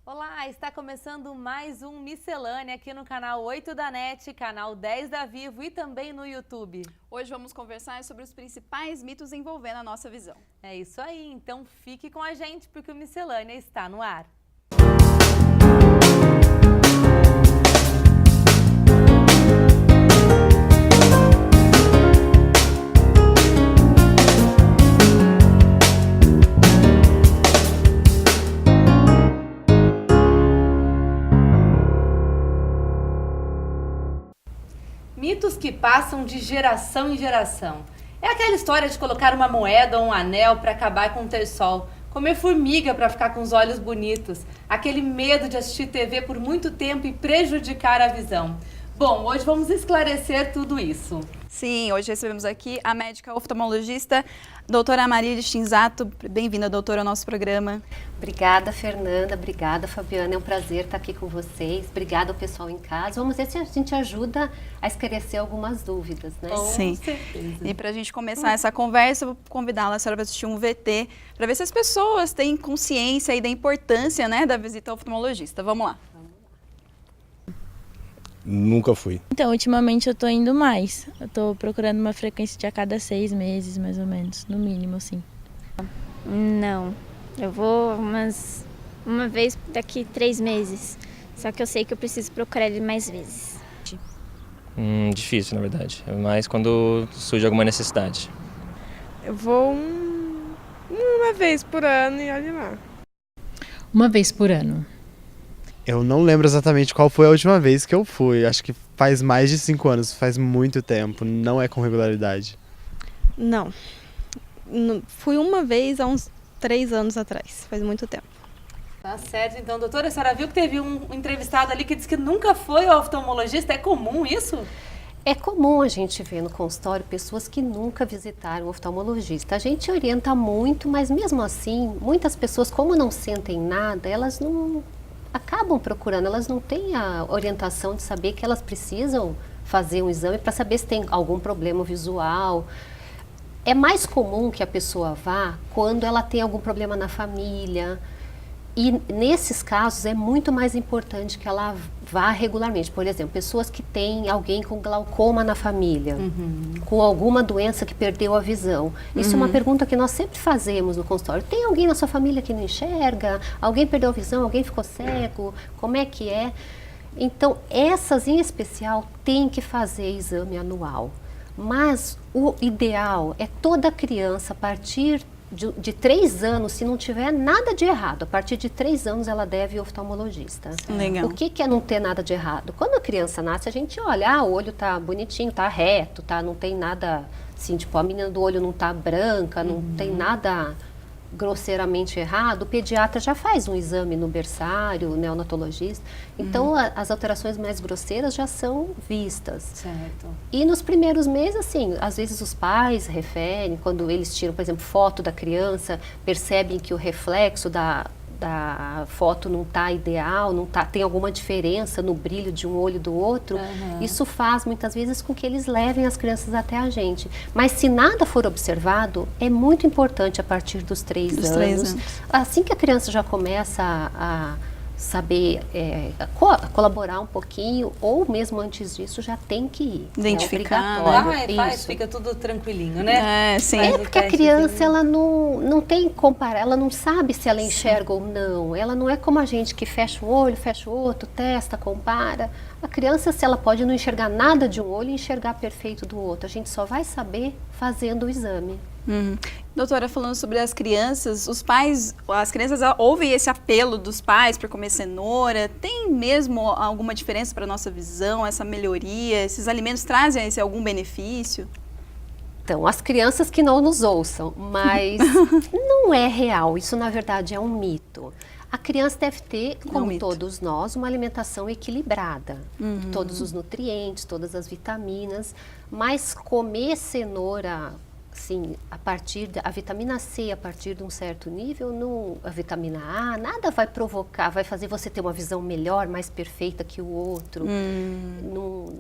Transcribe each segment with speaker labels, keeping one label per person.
Speaker 1: Olá, está começando mais um Miscelânea aqui no canal 8 da NET, canal 10 da Vivo e também no YouTube.
Speaker 2: Hoje vamos conversar sobre os principais mitos envolvendo a nossa visão.
Speaker 1: É isso aí, então fique com a gente porque o Miscelânea está no ar. Mitos que passam de geração em geração. É aquela história de colocar uma moeda ou um anel para acabar com o ter sol, comer formiga para ficar com os olhos bonitos, aquele medo de assistir TV por muito tempo e prejudicar a visão. Bom, hoje vamos esclarecer tudo isso.
Speaker 2: Sim, hoje recebemos aqui a médica oftalmologista, doutora Marília Shinzato. Bem-vinda, doutora, ao nosso programa.
Speaker 3: Obrigada, Fernanda. Obrigada, Fabiana. É um prazer estar aqui com vocês. Obrigada ao pessoal em casa. Vamos ver se a gente ajuda a esclarecer algumas dúvidas, né?
Speaker 2: Sim. E para a gente começar essa conversa, eu vou convidá-la a senhora para assistir um VT, para ver se as pessoas têm consciência aí da importância, né, da visita ao oftalmologista. Vamos lá.
Speaker 4: Nunca fui.
Speaker 5: Então, ultimamente eu tô indo mais. Eu tô procurando uma frequência de a cada 6 meses, mais ou menos, no mínimo, assim.
Speaker 6: Não, eu vou uma vez daqui 3 meses. Só que eu sei que eu preciso procurar ele mais vezes.
Speaker 7: Difícil, na verdade. É mais quando surge alguma necessidade.
Speaker 8: Eu vou uma vez por ano e olha lá.
Speaker 9: Uma vez por ano.
Speaker 10: Eu não lembro exatamente qual foi a última vez que eu fui. Acho que faz mais de 5 anos, faz muito tempo. Não é com regularidade.
Speaker 8: Não. Fui uma vez há uns 3 anos atrás. Faz muito tempo.
Speaker 1: Tá certo, então, doutora, a senhora viu que teve um entrevistado ali que disse que nunca foi ao oftalmologista? É comum isso?
Speaker 3: É comum a gente ver no consultório pessoas que nunca visitaram o oftalmologista. A gente orienta muito, mas mesmo assim, muitas pessoas, como não sentem nada, elas não acabam procurando, elas não têm a orientação de saber que elas precisam fazer um exame para saber se tem algum problema visual. É mais comum que a pessoa vá quando ela tem algum problema na família. E nesses casos é muito mais importante que ela vá regularmente. Por exemplo, pessoas que têm alguém com glaucoma na família, com alguma doença que perdeu a visão. Isso é uma pergunta que nós sempre fazemos no consultório. Tem alguém na sua família que não enxerga? Alguém perdeu a visão? Alguém ficou cego? Como é que é? Então, essas em especial têm que fazer exame anual. Mas o ideal é toda criança, a partir de 3 anos, se não tiver nada de errado, a partir de 3 anos ela deve ir ao oftalmologista.
Speaker 2: Legal.
Speaker 3: O que é não ter nada de errado? Quando a criança nasce, a gente olha, o olho tá bonitinho, tá reto, tá, não tem nada, assim, tipo, a menina do olho não tá branca, não tem nada grosseiramente errado. O pediatra já faz um exame no berçário, o neonatologista. Então, as alterações mais grosseiras já são vistas.
Speaker 1: Certo.
Speaker 3: E nos primeiros meses, assim, às vezes os pais referem, quando eles tiram, por exemplo, foto da criança, percebem que o reflexo da foto não está ideal, tem alguma diferença no brilho de um olho do outro. Isso faz, muitas vezes, com que eles levem as crianças até a gente. Mas se nada for observado, é muito importante a partir dos 3 anos. Assim que a criança já começa a saber colaborar um pouquinho, ou mesmo antes disso, já tem que ir.
Speaker 2: Identificar,
Speaker 3: é obrigatório.
Speaker 1: Faz, fica tudo tranquilinho, né?
Speaker 2: Sim.
Speaker 3: É porque a criança, ela não tem comparar, ela não sabe se ela enxerga ou não. Ela não é como a gente que fecha um olho, fecha o outro, testa, compara. A criança, se ela pode não enxergar nada de um olho e enxergar perfeito do outro, a gente só vai saber fazendo o exame.
Speaker 2: Doutora, falando sobre as crianças, as crianças ouvem esse apelo dos pais para comer cenoura. Tem mesmo alguma diferença para a nossa visão, essa melhoria? Esses alimentos trazem algum benefício?
Speaker 3: Então, as crianças que não nos ouçam, mas não é real, isso na verdade é um mito. A criança deve ter, como todos nós, uma alimentação equilibrada. Todos os nutrientes, todas as vitaminas, mas comer cenoura, assim, a vitamina C, a partir de um certo nível, a vitamina A, nada vai provocar, vai fazer você ter uma visão melhor, mais perfeita que o outro.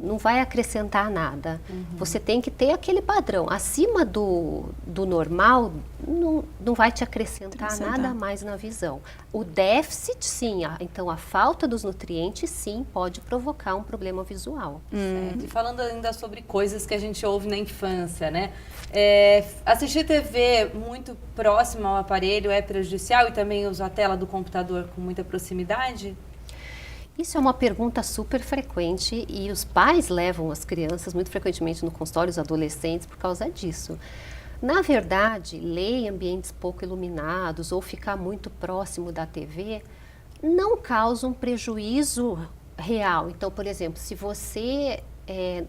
Speaker 3: Não vai acrescentar nada. Você tem que ter aquele padrão. Acima do normal, não vai te acrescentar nada mais na visão. O déficit, sim, então a falta dos nutrientes, sim, pode provocar um problema visual.
Speaker 1: Certo. E falando ainda sobre coisas que a gente ouve na infância, né? Assistir TV muito próximo ao aparelho é prejudicial e também usar a tela do computador com muita proximidade?
Speaker 3: Isso é uma pergunta super frequente e os pais levam as crianças muito frequentemente no consultório, os adolescentes, por causa disso. Na verdade, ler em ambientes pouco iluminados ou ficar muito próximo da TV não causa um prejuízo real. Então, por exemplo, se você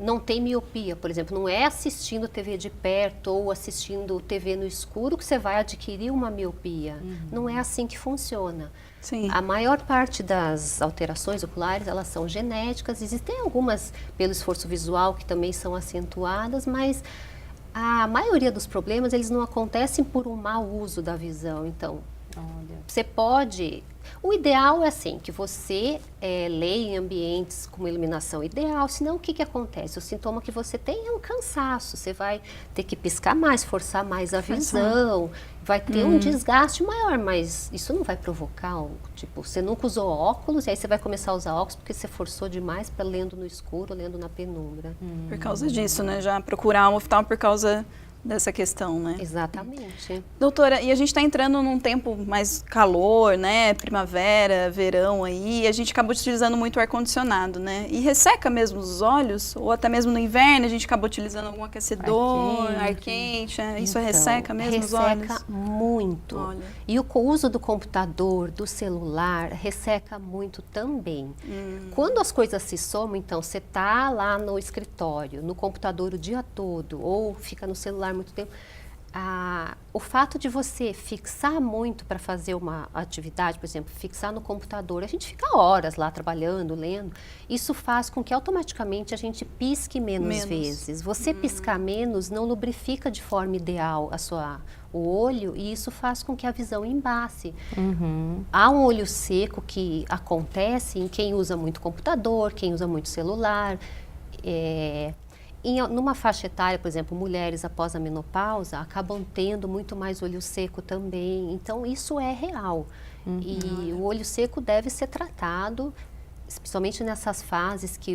Speaker 3: não tem miopia, por exemplo, não é assistindo TV de perto ou assistindo TV no escuro que você vai adquirir uma miopia. Não é assim que funciona.
Speaker 2: Sim.
Speaker 3: A maior parte das alterações oculares, elas são genéticas. Existem algumas pelo esforço visual que também são acentuadas, mas a maioria dos problemas, eles não acontecem por um mau uso da visão. Então, você pode... O ideal é assim, que você leia em ambientes com uma iluminação ideal, senão o que acontece? O sintoma que você tem é um cansaço, você vai ter que piscar mais, forçar mais a visão, vai ter um desgaste maior, mas isso não vai provocar, tipo, você nunca usou óculos, e aí você vai começar a usar óculos porque você forçou demais para lendo no escuro, lendo na penumbra.
Speaker 2: Por causa disso, né? Já procurar um oftalmo por causa dessa questão, né?
Speaker 3: Exatamente.
Speaker 2: Doutora, e a gente está entrando num tempo mais calor, né? Primavera, verão aí, a gente acabou utilizando muito ar-condicionado, né? E resseca mesmo os olhos, ou até mesmo no inverno a gente acabou utilizando algum aquecedor, ar quente, isso
Speaker 3: então,
Speaker 2: resseca mesmo os olhos?
Speaker 3: Resseca muito.
Speaker 2: Olha.
Speaker 3: E o uso do computador, do celular, resseca muito também. Quando as coisas se somam, então, você está lá no escritório, no computador o dia todo, ou fica no celular muito tempo, o fato de você fixar muito para fazer uma atividade, por exemplo, fixar no computador, a gente fica horas lá trabalhando, lendo, isso faz com que automaticamente a gente pisque menos vezes. Você piscar menos não lubrifica de forma ideal o olho e isso faz com que a visão embace. Há um olho seco que acontece em quem usa muito computador, quem usa muito celular, numa faixa etária, por exemplo, mulheres após a menopausa acabam tendo muito mais olho seco também. Então, isso é real. E o olho seco deve ser tratado, especialmente nessas fases que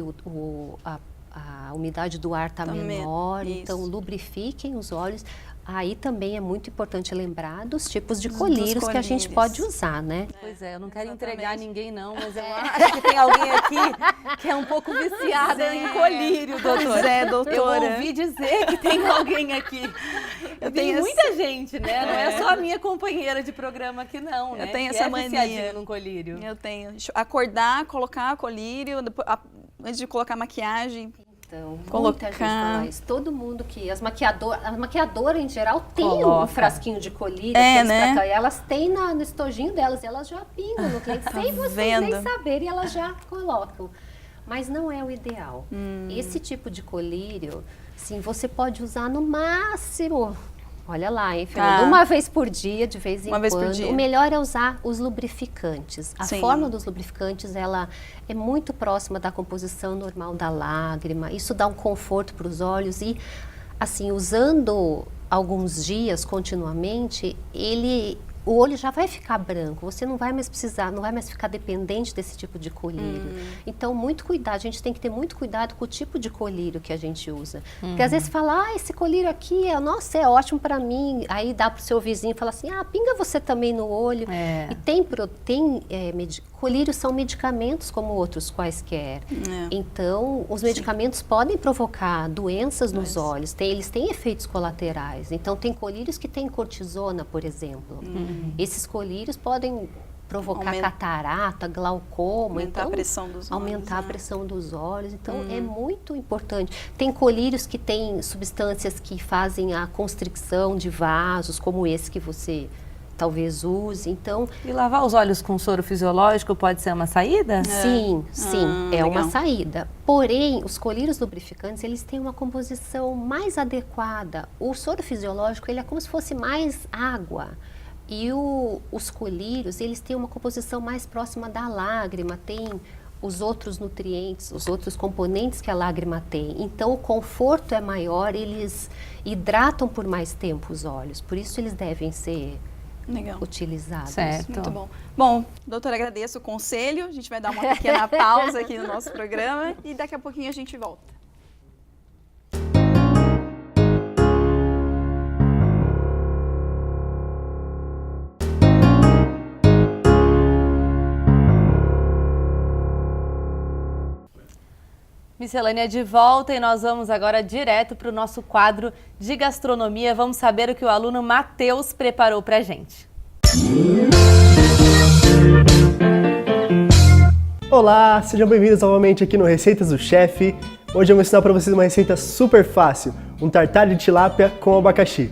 Speaker 3: a umidade do ar está menor. Então, lubrifiquem os olhos. Aí também é muito importante lembrar dos tipos de colírios que a gente pode usar, né?
Speaker 1: Pois é, eu não quero entregar ninguém não, mas eu acho que tem alguém aqui que é um pouco viciada em colírio, doutora.
Speaker 2: Doutora.
Speaker 1: Eu ouvi dizer que tem alguém aqui. Tem muita gente, né? Não é só a minha companheira de programa aqui não, né?
Speaker 2: Eu tenho
Speaker 1: que
Speaker 2: essa
Speaker 1: mania num colírio.
Speaker 2: Eu tenho. Acordar, colocar colírio, depois, antes de colocar maquiagem.
Speaker 3: Então,
Speaker 2: colocar.
Speaker 3: Muita gente fala isso. Todo mundo que... A maquiadora, em geral, tem um frasquinho de colírio.
Speaker 2: Né?
Speaker 3: E elas têm no estojinho delas. E elas já pingam no cliente, sem vocês nem saberem. E elas já colocam. Mas não é o ideal. Esse tipo de colírio, sim, você pode usar no máximo... Olha lá, hein, Fernanda? Uma vez por dia, de vez em quando. O melhor é usar os lubrificantes. A forma dos lubrificantes, ela é muito próxima da composição normal da lágrima. Isso dá um conforto para os olhos e, assim, usando alguns dias continuamente, o olho já vai ficar branco, você não vai mais precisar, não vai mais ficar dependente desse tipo de colírio. Então, muito cuidado, a gente tem que ter muito cuidado com o tipo de colírio que a gente usa. Porque às vezes fala, esse colírio aqui, nossa, é ótimo para mim. Aí dá para o seu vizinho e fala assim, pinga você também no olho. E colírios são medicamentos como outros quaisquer. Então, os medicamentos podem provocar doenças nos olhos, eles têm efeitos colaterais. Então, tem colírios que têm cortisona, por exemplo. Esses colírios podem provocar catarata, glaucoma,
Speaker 2: aumentar a pressão dos olhos.
Speaker 3: Aumentar a pressão dos olhos. Então, é muito importante. Tem colírios que têm substâncias que fazem a constricção de vasos, como esse que você talvez use. Então,
Speaker 1: e lavar os olhos com soro fisiológico pode ser uma saída?
Speaker 3: Sim, é uma saída. Porém, os colírios lubrificantes, eles têm uma composição mais adequada. O soro fisiológico, ele é como se fosse mais água. E os colírios, eles têm uma composição mais próxima da lágrima, tem os outros nutrientes, os outros componentes que a lágrima tem. Então, o conforto é maior, eles hidratam por mais tempo os olhos, por isso eles devem ser utilizados.
Speaker 1: Certo.
Speaker 2: Muito bom. Bom, doutora, agradeço o conselho. A gente vai dar uma pequena pausa aqui no nosso programa e daqui a pouquinho a gente volta.
Speaker 1: Miscelânea de volta e nós vamos agora direto para o nosso quadro de gastronomia. Vamos saber o que o aluno Matheus preparou para a gente.
Speaker 4: Olá, sejam bem-vindos novamente aqui no Receitas do Chefe. Hoje eu vou ensinar para vocês uma receita super fácil, um tartar de tilápia com abacaxi.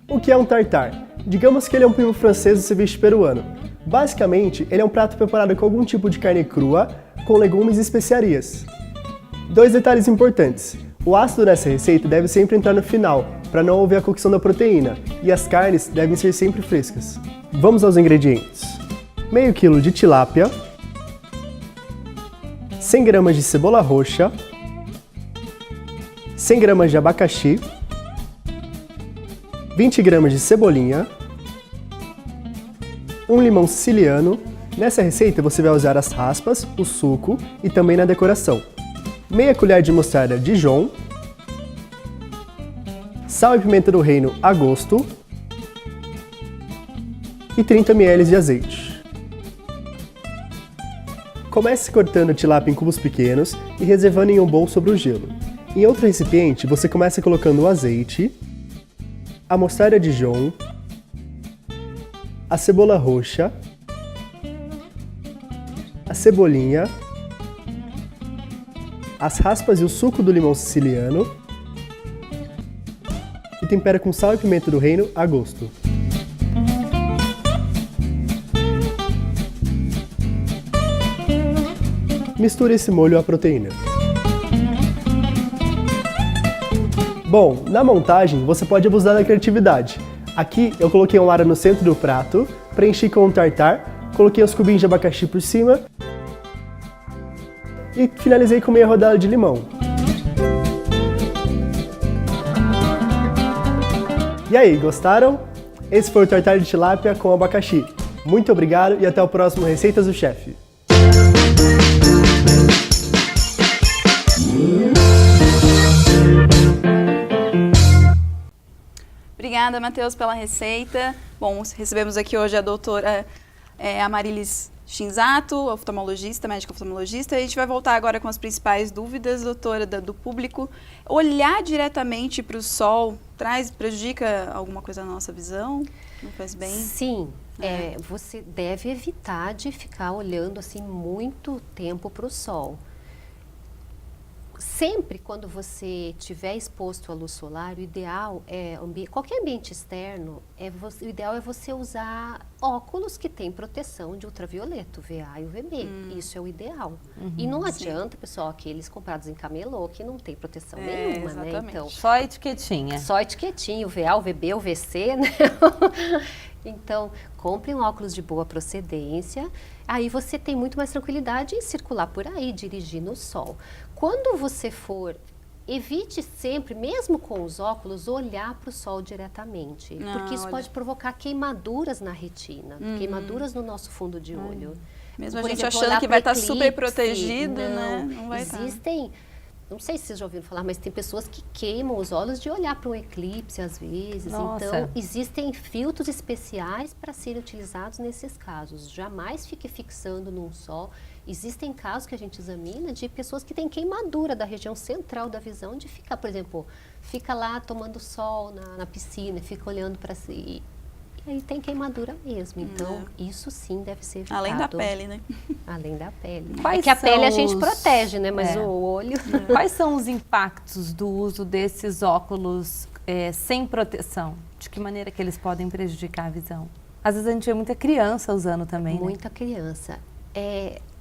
Speaker 4: O que é um tartar? Digamos que ele é um primo francês do ceviche peruano. Basicamente, ele é um prato preparado com algum tipo de carne crua, com legumes e especiarias. 2 detalhes importantes. O ácido nessa receita deve sempre entrar no final, para não haver a cocção da proteína, e as carnes devem ser sempre frescas. Vamos aos ingredientes. Meio quilo de tilápia, 100 gramas de cebola roxa, 100 gramas de abacaxi, 20 gramas de cebolinha, 1 limão siciliano. Nessa receita você vai usar as raspas, o suco e também na decoração. Meia colher de mostarda Dijon, sal e pimenta do reino a gosto e 30 ml de azeite. Comece cortando a tilápia em cubos pequenos e reservando em um bowl sobre o gelo. Em outro recipiente você começa colocando o azeite, a mostarda Dijon, a cebola roxa, a cebolinha, as raspas e o suco do limão siciliano e tempera com sal e pimenta do reino a gosto. Misture esse molho à proteína. Bom, na montagem você pode abusar da criatividade. Aqui eu coloquei um aro no centro do prato, preenchi com um tartar, coloquei os cubinhos de abacaxi por cima e finalizei com meia rodela de limão. E aí, gostaram? Esse foi o tartar de tilápia com abacaxi. Muito obrigado e até o próximo Receitas do Chefe.
Speaker 2: Obrigada, Matheus, pela receita. Bom, recebemos aqui hoje a doutora Amarilis Shinzato, oftalmologista, médica oftalmologista. A gente vai voltar agora com as principais dúvidas, doutora, do público. Olhar diretamente para o sol prejudica alguma coisa na nossa visão? Não faz bem?
Speaker 3: Sim. Você deve evitar de ficar olhando assim muito tempo para o sol. Sempre quando você estiver exposto à luz solar, o ideal é, qualquer ambiente externo, o ideal é você usar óculos que têm proteção de ultravioleta, o VA e o VB. Isso é o ideal. E não adianta, pessoal, aqueles comprados em camelô que não tem proteção nenhuma,
Speaker 2: exatamente.
Speaker 3: né? Então,
Speaker 1: Só etiquetinha.
Speaker 3: só etiquetinha, o VA, o VB, o VC, né? Então, compre um óculos de boa procedência, aí você tem muito mais tranquilidade em circular por aí, dirigir no sol. Quando você for, evite sempre, mesmo com os óculos, olhar para o sol diretamente, porque isso pode provocar queimaduras na retina, queimaduras no nosso fundo de olho.
Speaker 2: Mesmo
Speaker 3: Por
Speaker 2: a gente
Speaker 3: exemplo,
Speaker 2: achando
Speaker 3: olhar
Speaker 2: que
Speaker 3: pro
Speaker 2: vai estar
Speaker 3: eclipse,
Speaker 2: super protegido,
Speaker 3: não,
Speaker 2: né? Não vai
Speaker 3: existem... Não sei se vocês já ouviram falar, mas tem pessoas que queimam os olhos de olhar para um eclipse às vezes.
Speaker 1: Nossa.
Speaker 3: Então, existem filtros especiais para serem utilizados nesses casos. Jamais fique fixando num sol. Existem casos que a gente examina de pessoas que têm queimadura da região central da visão, de ficar, por exemplo, fica lá tomando sol na piscina, fica olhando para si. E aí tem queimadura mesmo. Então, isso sim deve ser evitado.
Speaker 2: Além da pele, né?
Speaker 3: Além da pele.
Speaker 1: Quais
Speaker 3: Porque a pele a gente
Speaker 1: são os-
Speaker 3: protege, né? Mas o olho...
Speaker 1: Quais são os impactos do uso desses óculos sem proteção? De que maneira que eles podem prejudicar a visão? Às vezes a gente vê muita criança usando também, né?
Speaker 3: Muita criança.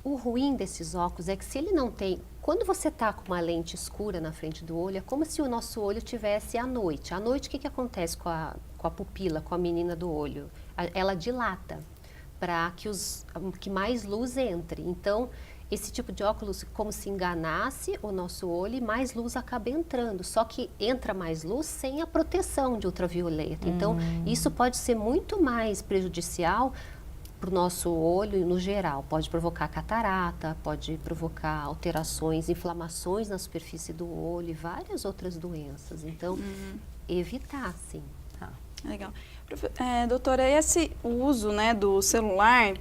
Speaker 3: O ruim desses óculos é que se ele não tem... Quando você está com uma lente escura na frente do olho, é como se o nosso olho tivesse à noite. À noite, o que acontece com a com a pupila, com a menina do olho. Ela dilata para que mais luz entre. Então, esse tipo de óculos, como se enganasse o nosso olho e mais luz acaba entrando. Só que entra mais luz sem a proteção de ultravioleta. Então, isso pode ser muito mais prejudicial para o nosso olho no geral. Pode provocar catarata, pode provocar alterações, inflamações na superfície do olho e várias outras doenças. Então, evitar, sim.
Speaker 2: Legal. Doutora, esse uso, né, do celular,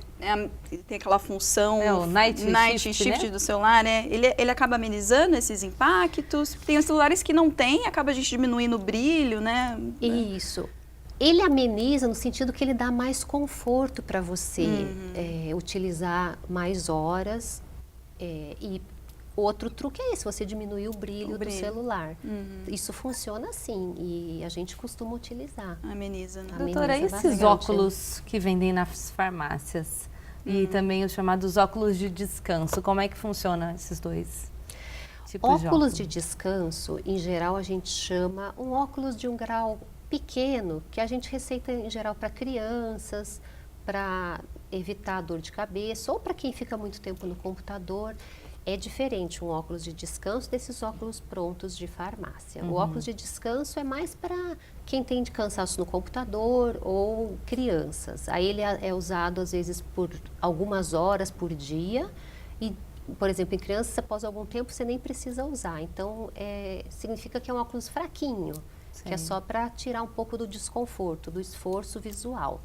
Speaker 2: tem aquela função
Speaker 1: o night
Speaker 2: shift,
Speaker 1: né?
Speaker 2: do celular, ele acaba amenizando esses impactos. Tem os celulares que não tem, acaba a gente diminuindo o brilho, né?
Speaker 3: Isso. Ele ameniza no sentido que ele dá mais conforto para você utilizar mais horas. E outro truque é esse, você diminuir o brilho do celular. Isso funciona assim e a gente costuma utilizar.
Speaker 2: Ameniza, né?
Speaker 1: Doutora, esses óculos que vendem nas farmácias e também os chamados óculos de descanso, como é que funciona esses dois tipos de
Speaker 3: Óculos de descanso, em geral, a gente chama um óculos de um grau pequeno, que a gente receita em geral para crianças, para evitar dor de cabeça ou para quem fica muito tempo no computador. É diferente um óculos de descanso desses óculos prontos de farmácia. O óculos de descanso é mais para quem tem de cansaço no computador ou crianças. Aí ele é usado às vezes por algumas horas por dia e, por exemplo, em crianças após algum tempo você nem precisa usar. Então, significa que é um óculos fraquinho, que é só para tirar um pouco do desconforto, do esforço visual.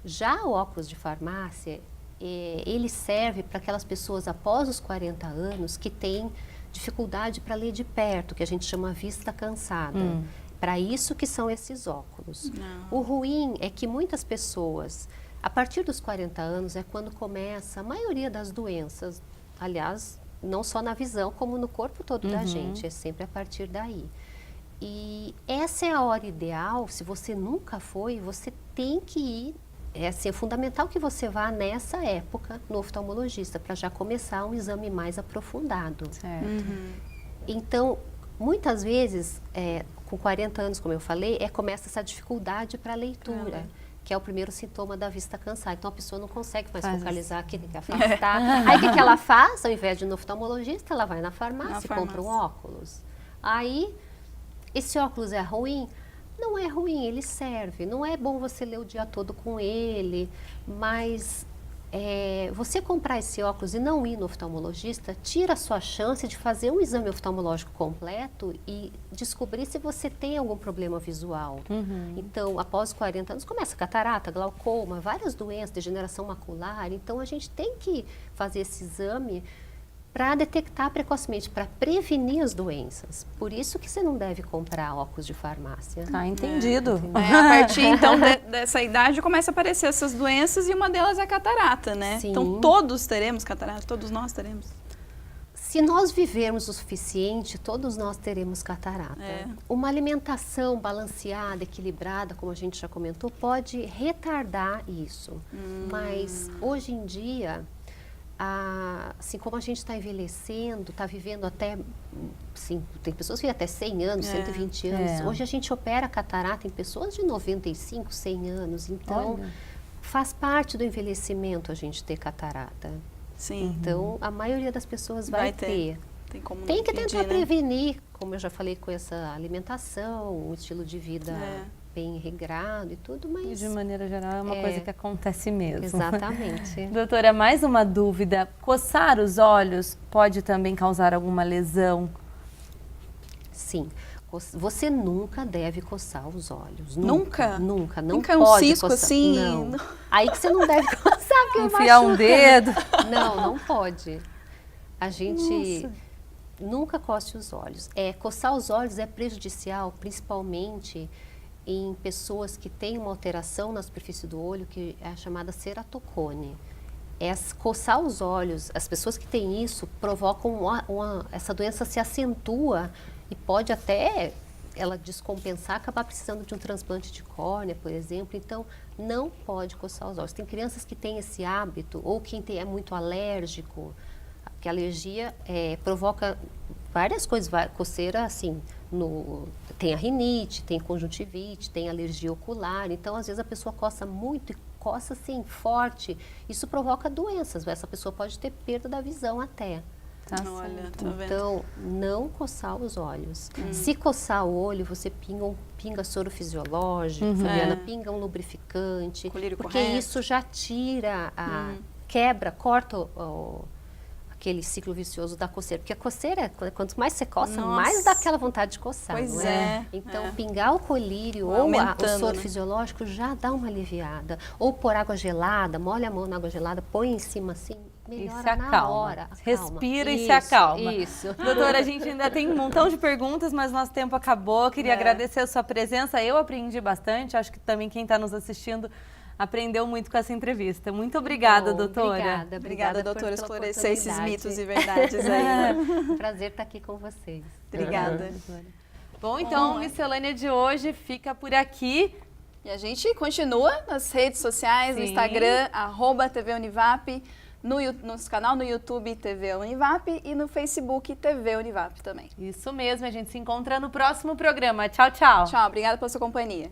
Speaker 3: Já o óculos de farmácia, ele serve para aquelas pessoas após os 40 anos que têm dificuldade para ler de perto, que a gente chama vista cansada. Para isso que são esses óculos. O ruim é que muitas pessoas, a partir dos 40 anos, é quando começa a maioria das doenças, aliás, não só na visão, como no corpo todo da gente, é sempre a partir daí. E essa é a hora ideal, se você nunca foi, você tem que ir. É fundamental que você vá nessa época no oftalmologista para já começar um exame mais aprofundado. Então, muitas vezes, com 40 anos, como eu falei, começa essa dificuldade para a leitura, que é o primeiro sintoma da vista cansar. Então, a pessoa não consegue mais focalizar, tem que afastar. Aí, o que ela faz? Ao invés de ir no oftalmologista, ela vai na farmácia e compra um óculos. Aí, esse óculos é ruim? Não é ruim, ele serve. Não é bom você ler o dia todo com ele, mas você comprar esse óculos e não ir no oftalmologista, tira a sua chance de fazer um exame oftalmológico completo e descobrir se você tem algum problema visual. Então, após 40 anos, começa catarata, glaucoma, várias doenças, degeneração macular. Então, a gente tem que fazer esse exame para detectar precocemente, para prevenir as doenças. Por isso que você não deve comprar óculos de farmácia.
Speaker 1: Entendido.
Speaker 2: A partir, então, dessa idade começa a aparecer essas doenças e uma delas é a catarata, né?
Speaker 3: Sim.
Speaker 2: Então, todos teremos catarata, todos nós teremos.
Speaker 3: Se nós vivermos o suficiente, todos nós teremos catarata. Uma alimentação balanceada, equilibrada, como a gente já comentou, pode retardar isso. Mas, hoje em dia, assim como a gente está envelhecendo, está vivendo até, sim, tem pessoas que vivem até 100 anos, 120 anos. Hoje a gente opera catarata em pessoas de 95, 100 anos. Então, faz parte do envelhecimento a gente ter catarata.
Speaker 2: Sim.
Speaker 3: Então, a maioria das pessoas vai ter.
Speaker 2: Tem
Speaker 3: que tentar prevenir, como eu já falei, com essa alimentação, um estilo de vida bem regrado e tudo, mas...
Speaker 1: E de maneira geral é uma coisa que acontece mesmo.
Speaker 3: Exatamente.
Speaker 1: Doutora, mais uma dúvida. Coçar os olhos pode também causar alguma lesão?
Speaker 3: Sim. Você nunca deve coçar os olhos.
Speaker 2: Nunca?
Speaker 3: Nunca. Não
Speaker 2: nunca
Speaker 3: pode
Speaker 2: um cisco
Speaker 3: coçar.
Speaker 2: assim?
Speaker 3: Não. Aí que você não deve coçar, porque
Speaker 1: enfiar um dedo?
Speaker 3: Não pode. A gente... Nunca coce os olhos. Coçar os olhos é prejudicial, principalmente em pessoas que têm uma alteração na superfície do olho, que é a chamada ceratocone. Coçar os olhos, as pessoas que têm isso provocam essa doença se acentua e pode até ela descompensar, acabar precisando de um transplante de córnea, por exemplo. Então, não pode coçar os olhos. Tem crianças que têm esse hábito, ou quem é muito alérgico, que a alergia provoca várias coisas, coceira assim, tem a rinite, tem conjuntivite, tem alergia ocular. Então, às vezes, a pessoa coça muito e coça assim, forte. Isso provoca doenças. Essa pessoa pode ter perda da visão até.
Speaker 2: Olha, tá vendo?
Speaker 3: Então, não coçar os olhos. Se coçar o olho, você pinga soro fisiológico, Fabiana, pinga um lubrificante,
Speaker 2: Colírio
Speaker 3: porque
Speaker 2: correto.
Speaker 3: isso já tira, quebra, corta aquele ciclo vicioso da coceira. Porque a coceira, quanto mais você coça,
Speaker 2: Nossa.
Speaker 3: mais dá aquela vontade de coçar,
Speaker 2: Pois
Speaker 3: não
Speaker 2: é.
Speaker 3: Então, pingar o colírio
Speaker 2: Vai
Speaker 3: ou o
Speaker 2: aumentando,
Speaker 3: soro
Speaker 2: né?
Speaker 3: fisiológico já dá uma aliviada. Ou pôr água gelada, molha a mão na água gelada, põe em cima assim, melhora
Speaker 1: E se
Speaker 3: na
Speaker 1: acalma.
Speaker 3: hora. Acalma.
Speaker 1: Respira e se
Speaker 3: Isso,
Speaker 1: acalma.
Speaker 3: Isso.
Speaker 1: Doutora, a gente ainda tem um montão de perguntas, mas nosso tempo acabou. Queria agradecer a sua presença. Eu aprendi bastante. Acho que também quem está nos assistindo aprendeu muito com essa entrevista. Muito obrigada,
Speaker 3: Bom,
Speaker 1: doutora.
Speaker 2: Obrigada, doutora,
Speaker 3: pela
Speaker 2: esclarecer esses
Speaker 3: oportunidade.
Speaker 2: mitos e verdades aí.
Speaker 3: Prazer estar aqui com vocês.
Speaker 2: Obrigada.
Speaker 1: Bom, então, a miscelânea de hoje fica por aqui.
Speaker 2: E a gente continua nas redes sociais, no
Speaker 1: Sim.
Speaker 2: Instagram, @TVUnivap, no nosso canal no YouTube TV Univap e no Facebook TV Univap também.
Speaker 1: Isso mesmo, a gente se encontra no próximo programa. Tchau, tchau.
Speaker 2: Tchau, obrigada pela sua companhia.